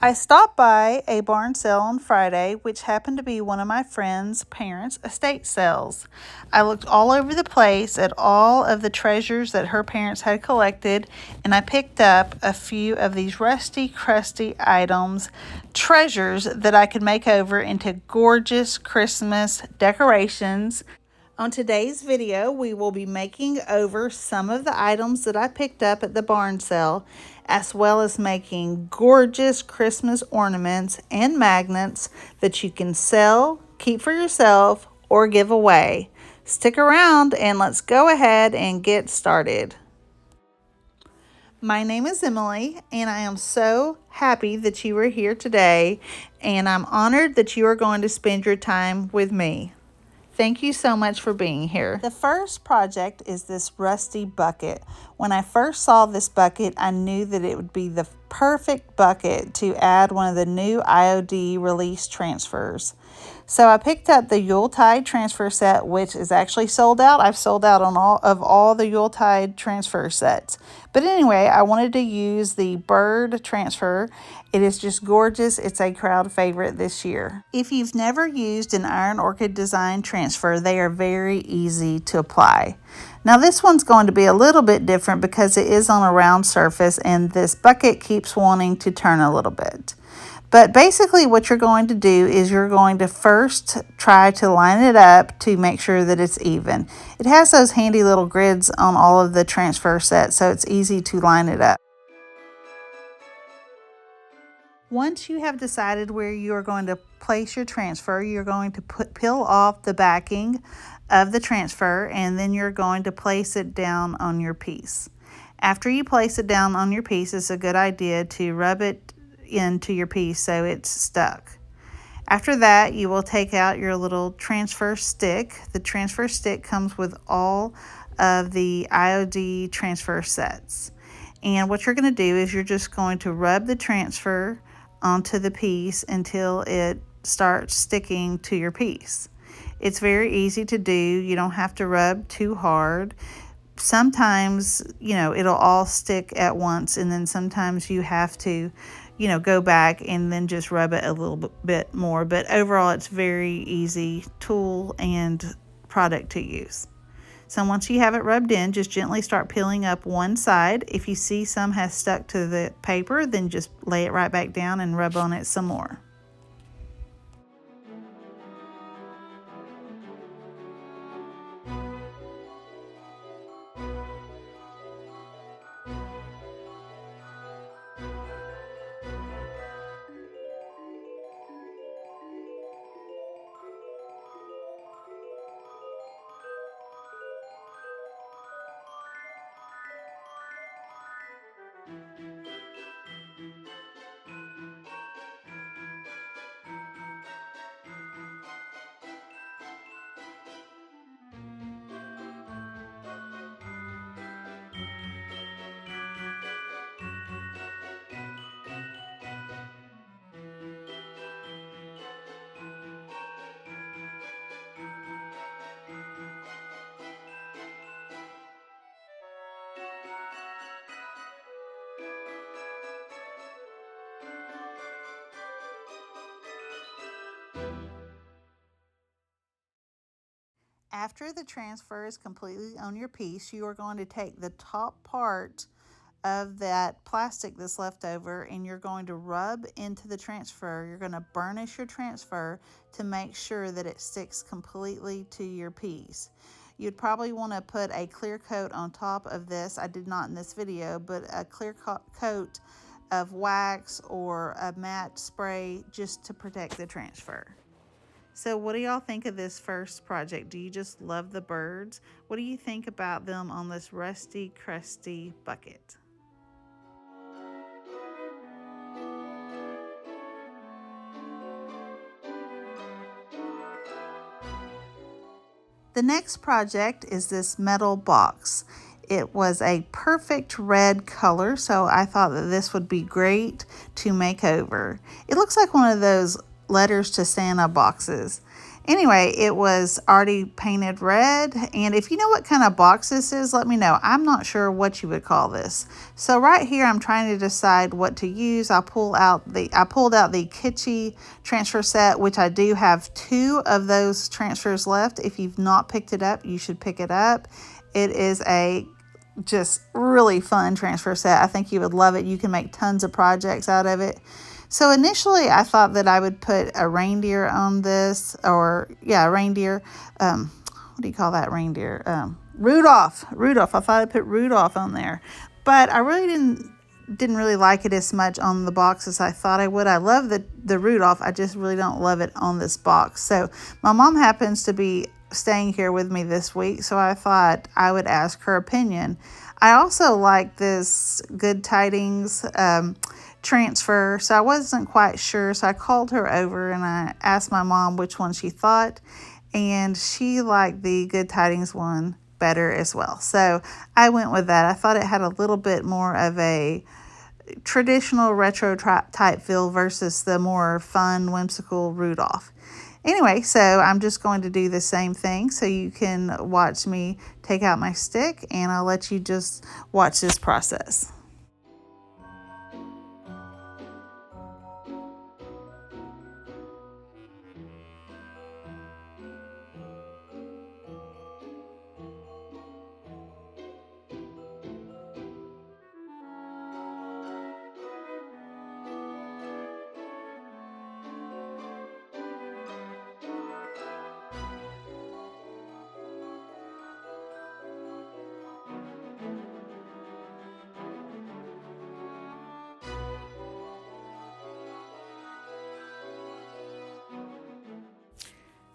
I stopped by a barn sale on Friday, which happened to be one of my friend's parents' estate sales. I looked all over the place at all of the treasures that her parents had collected, and I picked up a few of these rusty, crusty items, treasures that I could make over into gorgeous Christmas decorations. On today's video, we will be making over some of the items that I picked up at the barn sale, as well as making gorgeous Christmas ornaments and magnets that you can sell, keep for yourself, or give away. Stick around and let's go ahead and get started. My name is Emily, and I am so happy that you are here today, and I'm honored that you are going to spend your time with me. Thank you so much for being here. The first project is this rusty bucket. When I first saw this bucket, I knew that it would be the perfect bucket to add one of the new IOD release transfers. So I picked up the Yuletide transfer set, which is actually sold out. I've sold out on all the Yuletide transfer sets. But anyway, I wanted to use the bird transfer. It is just gorgeous. It's a crowd favorite this year. If you've never used an Ironorchiddesign transfer, they are very easy to apply. Now this one's going to be a little bit different because it is on a round surface and this bucket keeps wanting to turn a little bit. But basically what you're going to do is you're going to first try to line it up to make sure that it's even. It has those handy little grids on all of the transfer sets, so it's easy to line it up. Once you have decided where you are going to place your transfer, you're going to peel off the backing of the transfer, and then you're going to place it down on your piece. After you place it down on your piece, it's a good idea to rub it into your piece so it's stuck. After that, you will take out your little transfer stick. The transfer stick comes with all of the IOD transfer sets. And what you're going to do is you're just going to rub the transfer onto the piece until it starts sticking to your piece. It's very easy to do. You don't have to rub too hard. Sometimes, it'll all stick at once, and then sometimes you have to go back and then just rub it a little bit more. But overall, it's very easy tool and product to use. So once you have it rubbed in, just gently start peeling up one side. If you see some has stuck to the paper, then just lay it right back down and rub on it some more. After the transfer is completely on your piece, you are going to take the top part of that plastic that's left over and you're going to rub into the transfer. You're going to burnish your transfer to make sure that it sticks completely to your piece. You'd probably want to put a clear coat on top of this. I did not in this video, but a clear coat of wax or a matte spray just to protect the transfer. So what do y'all think of this first project? Do you just love the birds? What do you think about them on this rusty, crusty bucket? The next project is this metal box. It was a perfect red color, so I thought that this would be great to make over. It looks like one of those letters to Santa boxes. Anyway, it was already painted red, and if you know what kind of box this is, let me know. I'm not sure what you would call this. So right here, I'm trying to decide what to use. I pulled out the Kitschy transfer set, which I do have 2 of those transfers left. If you've not picked it up, you should pick it up. It is a just really fun transfer set. I think you would love it. You can make tons of projects out of it. So initially I thought that I would put a reindeer on this, or yeah, reindeer. What do you call that reindeer? Rudolph. I thought I'd put Rudolph on there, but I really didn't really like it as much on the box as I thought I would. I love the Rudolph. I just really don't love it on this box. So my mom happens to be staying here with me this week, so I thought I would ask her opinion. I also like this Good Tidings transfer, so I wasn't quite sure, so I called her over and I asked my mom which one she thought, and she liked the Good Tidings one better as well, so I went with that. I thought it had a little bit more of a traditional retro type feel versus the more fun, whimsical Rudolph. Anyway, so I'm just going to do the same thing so you can watch me take out my stick, and I'll let you just watch this process.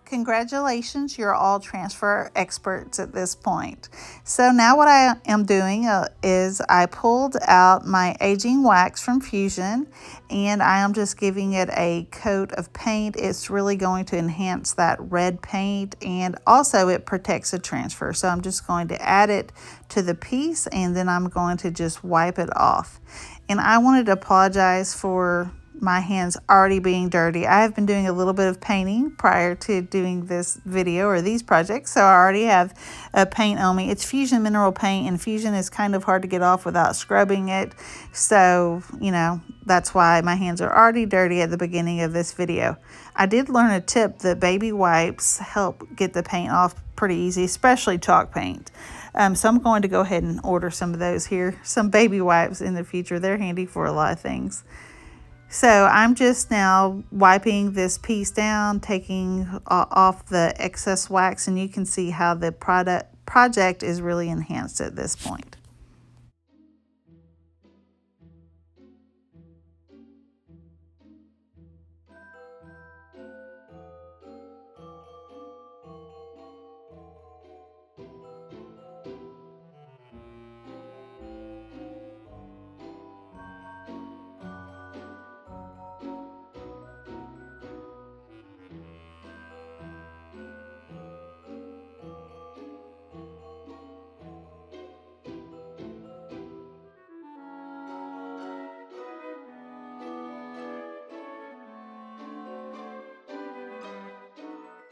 Congratulations, you're all transfer experts at this point. So now what I am doing is I pulled out my aging wax from Fusion, and I am just giving it a coat of paint. It's really going to enhance that red paint, and also it protects the transfer. So I'm just going to add it to the piece, and then I'm going to just wipe it off. And I wanted to apologize for my hands already being dirty. I have been doing a little bit of painting prior to doing this video or these projects, so I already have paint on me. It's Fusion mineral paint, and Fusion is kind of hard to get off without scrubbing it, so you know, that's why my hands are already dirty at the beginning of this video. I did learn a tip that baby wipes help get the paint off pretty easy, especially chalk paint. So I'm going to go ahead and order some of those here, some baby wipes in the future. They're handy for a lot of things. So I'm just now wiping this piece down, taking off the excess wax, and you can see how the project is really enhanced at this point.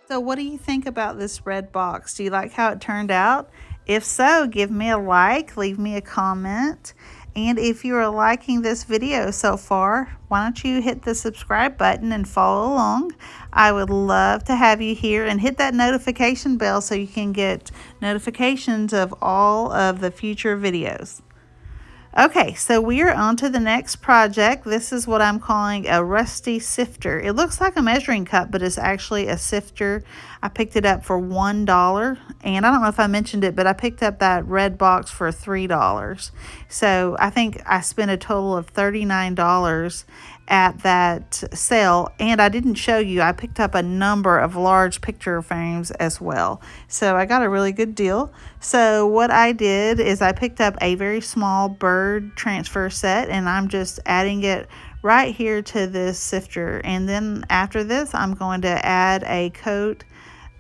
So what do you think about this red box? Do you like how it turned out? If so, give me a like, leave me a comment. And if you are liking this video so far, why don't you hit the subscribe button and follow along? I would love to have you here, and hit that notification bell so you can get notifications of all of the future videos. Okay, so we are on to the next project. This is what I'm calling a rusty sifter. It looks like a measuring cup, but it's actually a sifter. I picked it up for $1, and I don't know if I mentioned it, but I picked up that red box for $3. So I think I spent a total of $39 at that sale, and I didn't show you, I picked up a number of large picture frames as well, so I got a really good deal. So what I did is I picked up a very small bird transfer set, and I'm just adding it right here to this sifter, and then after this I'm going to add a coat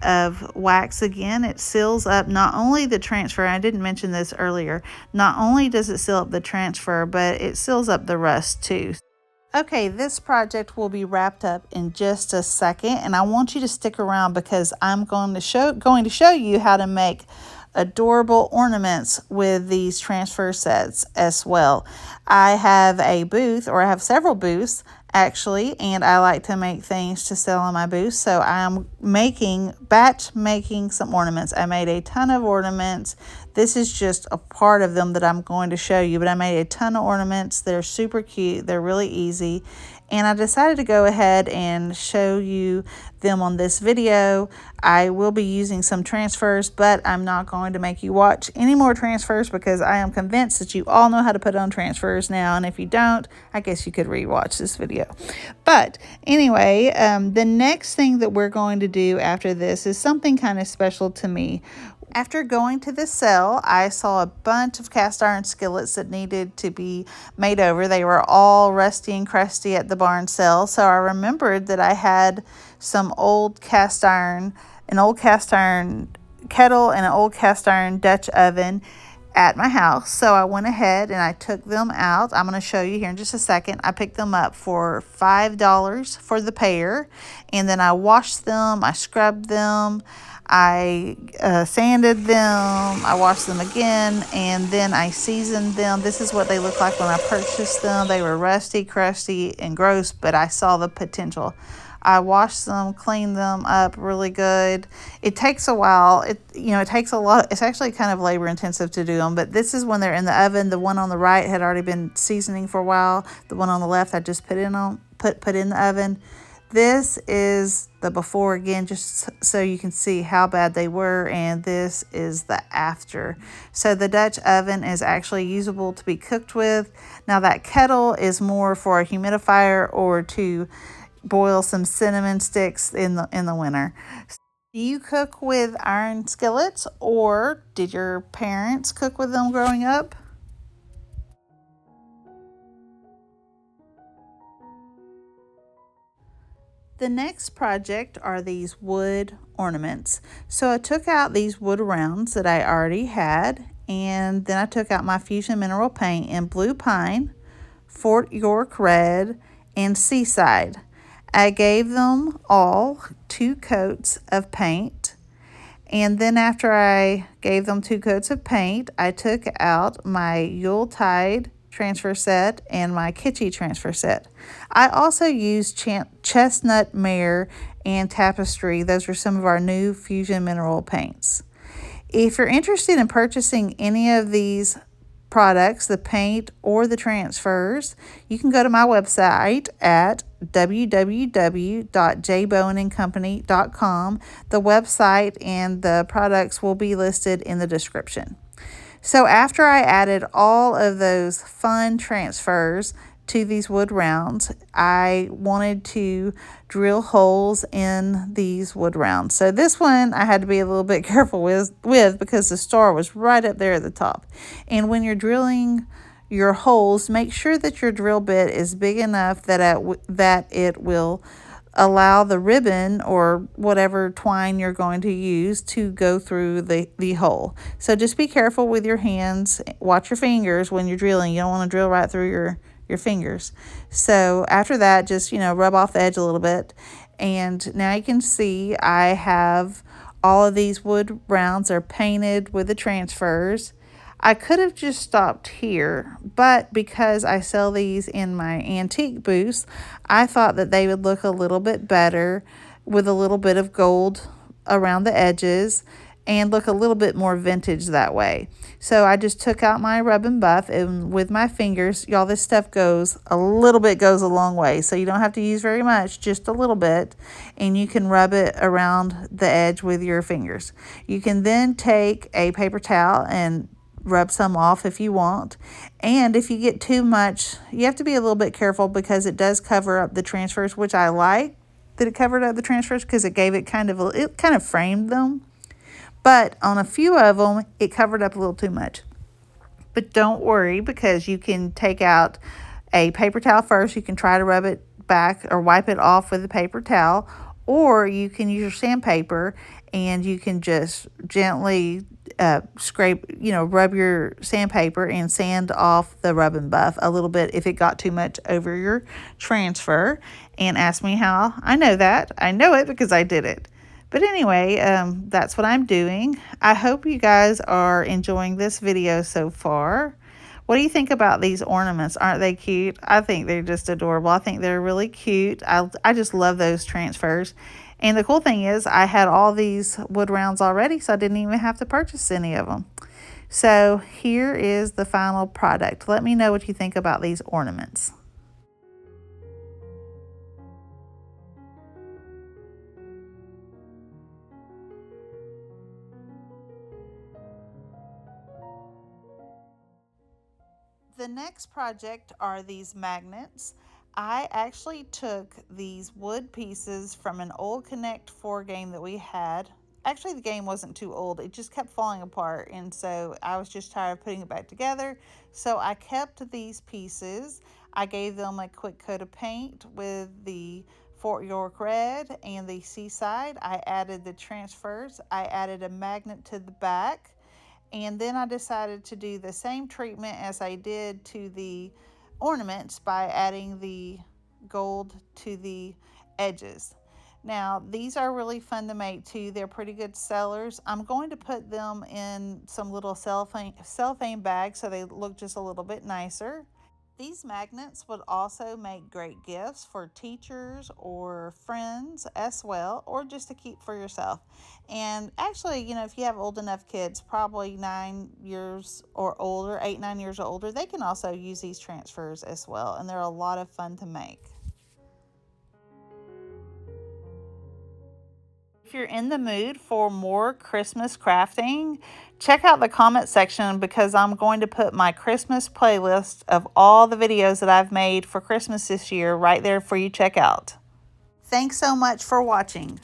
of wax again. It seals up not only the transfer, I didn't mention this earlier, not only does it seal up the transfer, but it seals up the rust too. Okay, this project will be wrapped up in just a second, and I want you to stick around because I'm going to show you how to make adorable ornaments with these transfer sets as well. I have a booth, or I have several booths actually, and I like to make things to sell on my booth. So I'm batch making some ornaments. I made a ton of ornaments. This is just a part of them that I'm going to show you, but I made a ton of ornaments. They're super cute. They're really easy. And I decided to go ahead and show you them on this video. I will be using some transfers, but I'm not going to make you watch any more transfers because I am convinced that you all know how to put on transfers now. And if you don't, I guess you could rewatch this video. But anyway, the next thing that we're going to do after this is something kind of special to me. After going to the sale, I saw a bunch of cast iron skillets that needed to be made over. They were all rusty and crusty at the barn sale, so I remembered that I had some old cast iron, an old cast iron kettle and an old cast iron Dutch oven at my house. So I went ahead and I took them out. I'm going to show you here in just a second. I picked them up for $5 for the pair, and then I washed them, I scrubbed them, I sanded them, I washed them again, and then I seasoned them. This is what they looked like when I purchased them. They were rusty, crusty, and gross, but I saw the potential. I washed them, cleaned them up really good. It takes a while. It takes a lot. It's actually kind of labor intensive to do them, but this is when they're in the oven. The one on the right had already been seasoning for a while. The one on the left I just put in the oven. This is the before again, just so you can see how bad they were, and this is the after. So the Dutch oven is actually usable to be cooked with. Now that kettle is more for a humidifier or to boil some cinnamon sticks in the winter. Do you cook with iron skillets, or did your parents cook with them growing up? The next project are these wood ornaments. So I took out these wood rounds that I already had, and then I took out my Fusion Mineral Paint in Blue Pine, Fort York Red, and Seaside. I gave them all 2 coats of paint, and then after I gave them 2 coats of paint, I took out my Yuletide transfer set and my Kitschy transfer set. I also used Chestnut Mare and Tapestry. Those are some of our new Fusion Mineral paints. If you're interested in purchasing any of these products, the paint or the transfers, you can go to my website at www.jbowenandcompany.com. The website and the products will be listed in the description. So after I added all of those fun transfers to these wood rounds, I wanted to drill holes in these wood rounds. So this one I had to be a little bit careful with because the star was right up there at the top. And when you're drilling your holes, make sure that your drill bit is big enough that it will allow the ribbon or whatever twine you're going to use to go through the hole. So just be careful with your hands. Watch your fingers when you're drilling. You don't want to drill right through your fingers. So after that, just, rub off the edge a little bit. And now you can see I have all of these wood rounds are painted with the transfers. I could have just stopped here, but because I sell these in my antique booths, I thought that they would look a little bit better with a little bit of gold around the edges and look a little bit more vintage that way. So I just took out my rub and buff, and with my fingers, y'all, this stuff goes a long way. So you don't have to use very much, just a little bit, and you can rub it around the edge with your fingers. You can then take a paper towel and rub some off if you want. And if you get too much, you have to be a little bit careful because it does cover up the transfers, which I like that it covered up the transfers because it gave it kind of framed them. But on a few of them, it covered up a little too much. But don't worry, because you can take out a paper towel first. You can try to rub it back or wipe it off with a paper towel, or you can use your sandpaper and you can just gently scrape, rub your sandpaper and sand off the rub and buff a little bit if it got too much over your transfer. And ask me how I know that. I know it because I did it. But anyway, that's what I'm doing. I hope you guys are enjoying this video so far. What do you think about these ornaments? Aren't they cute? I think they're just adorable. I think they're really cute. I just love those transfers. And the cool thing is I had all these wood rounds already, so I didn't even have to purchase any of them. So here is the final product. Let me know what you think about these ornaments. The next project are these magnets. I actually took these wood pieces from an old Connect 4 game that we had. Actually, the game wasn't too old. It just kept falling apart, and so I was just tired of putting it back together. So I kept these pieces. I gave them a quick coat of paint with the Fort York red and the seaside. I added the transfers. I added a magnet to the back. And then I decided to do the same treatment as I did to the ornaments by adding the gold to the edges. Now, these are really fun to make too. They're pretty good sellers. I'm going to put them in some little cellophane bags so they look just a little bit nicer. These magnets would also make great gifts for teachers or friends as well, or just to keep for yourself. And actually, if you have old enough kids, probably 9 years or older, 8, 9 years or older, they can also use these transfers as well. And they're a lot of fun to make. If you're in the mood for more Christmas crafting, check out the comment section because I'm going to put my Christmas playlist of all the videos that I've made for Christmas this year right there for you to check out. Thanks so much for watching.